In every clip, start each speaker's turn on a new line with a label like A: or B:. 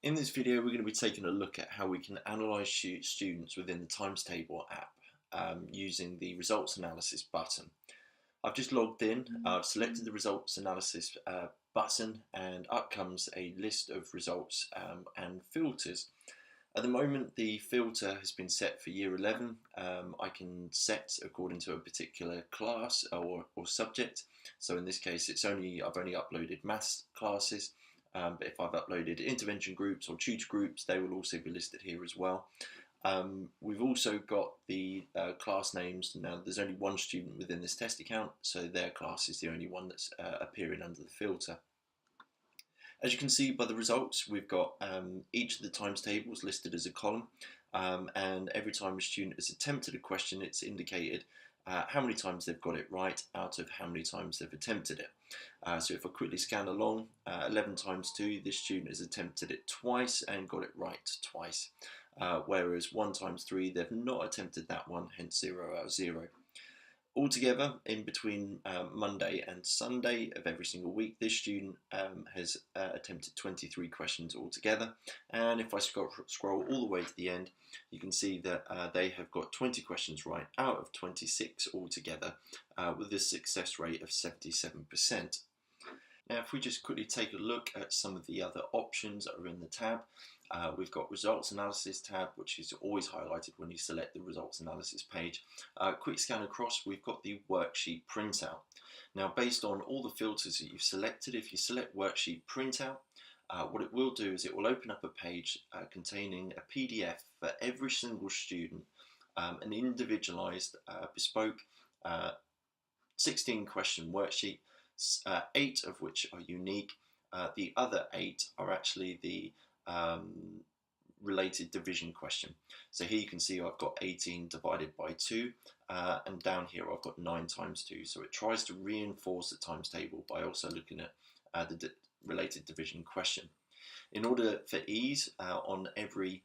A: In this video, we're going to be taking a look at how we can analyze students within the Times Table app using the results analysis button. I've just logged in, I've selected the results analysis button, and up comes a list of results and filters. At the moment, the filter has been set for year 11. I can set according to a particular class or subject. So in this case, I've only uploaded maths classes. But if I've uploaded intervention groups or tutor groups, they will also be listed here as well. We've also got the class names. Now, there's only one student within this test account, so their class is the only one that's appearing under the filter. As you can see by the results, we've got each of the times tables listed as a column, and every time a student has attempted a question, it's indicated how many times they've got it right out of how many times they've attempted it. So if I quickly scan along, 11 times 2, this student has attempted it twice and got it right twice. Whereas 1 times 3, they've not attempted that one, hence 0 out of 0. Altogether, in between Monday and Sunday of every single week, this student has attempted 23 questions altogether. And if I scroll all the way to the end, you can see that they have got 20 questions right out of 26 altogether, with a success rate of 77%. Now, if we just quickly take a look at some of the other options that are in the tab, we've got Results Analysis tab, which is always highlighted when you select the Results Analysis page. Quick scan across, we've got the Worksheet Printout. Now, based on all the filters that you've selected, if you select Worksheet Printout, what it will do is it will open up a page containing a PDF for every single student, an individualized, bespoke 16-question worksheet, 8 of which are unique. The other 8 are actually the related division question. So here you can see I've got 18 divided by 2, and down here I've got 9 times 2. So it tries to reinforce the times table by also looking at the related division question. In order for ease, on every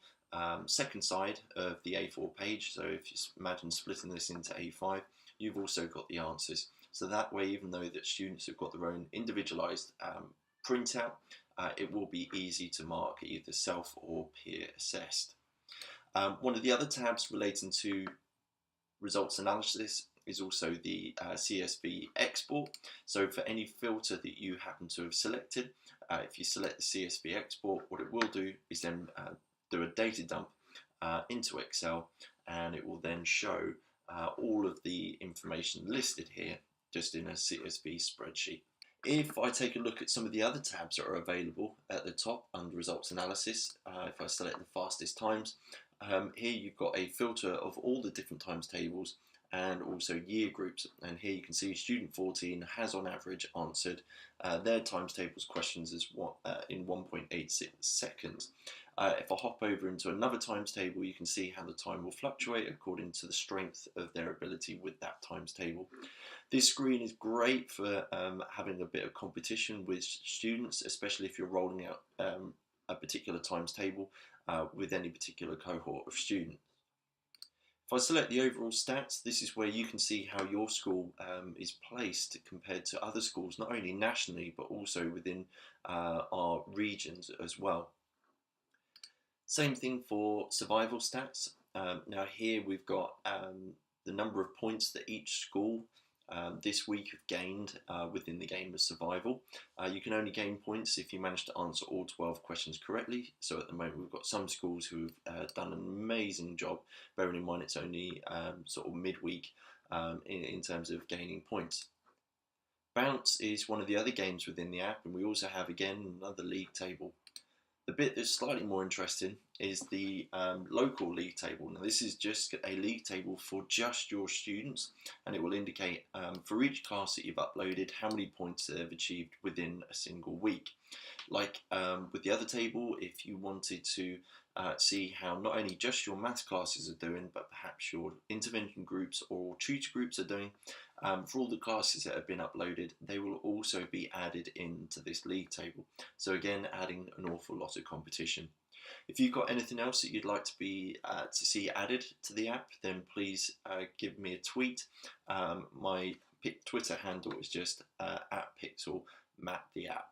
A: second side of the A4 page, so if you imagine splitting this into A5, you've also got the answers. So that way, even though that students have got their own individualized printout, it will be easy to mark either self or peer assessed. One of the other tabs relating to results analysis is also the CSV Export. So for any filter that you happen to have selected, if you select the CSV Export, what it will do is then do a data dump into Excel, and it will then show all of the information listed here just in a CSV spreadsheet. If I take a look at some of the other tabs that are available at the top under Results Analysis, if I select the fastest times, here you've got a filter of all the different times tables and also year groups, and here you can see student 14 has on average answered their times tables questions in 1.86 seconds. If I hop over into another times table, you can see how the time will fluctuate according to the strength of their ability with that times table. This screen is great for having a bit of competition with students, especially if you're rolling out a particular times table with any particular cohort of students. If I select the overall stats, this is where you can see how your school is placed compared to other schools, not only nationally, but also within our regions as well. Same thing for survival stats. Now here we've got the number of points that each school this week have gained within the game of survival. You can only gain points if you manage to answer all 12 questions correctly. So at the moment we've got some schools who have done an amazing job, bearing in mind it's only sort of midweek in terms of gaining points. Bounce is one of the other games within the app, and we also have again another league table. The bit that's slightly more interesting is the local league table. Now this is just a league table for just your students, and it will indicate for each class that you've uploaded how many points they've achieved within a single week. Like with the other table, if you wanted to see how not only just your maths classes are doing, but perhaps your intervention groups or tutor groups are doing, for all the classes that have been uploaded, they will also be added into this league table. So again, adding an awful lot of competition. If you've got anything else that you'd like to see added to the app, then please give me a tweet. My Twitter handle is just @PiXL the app.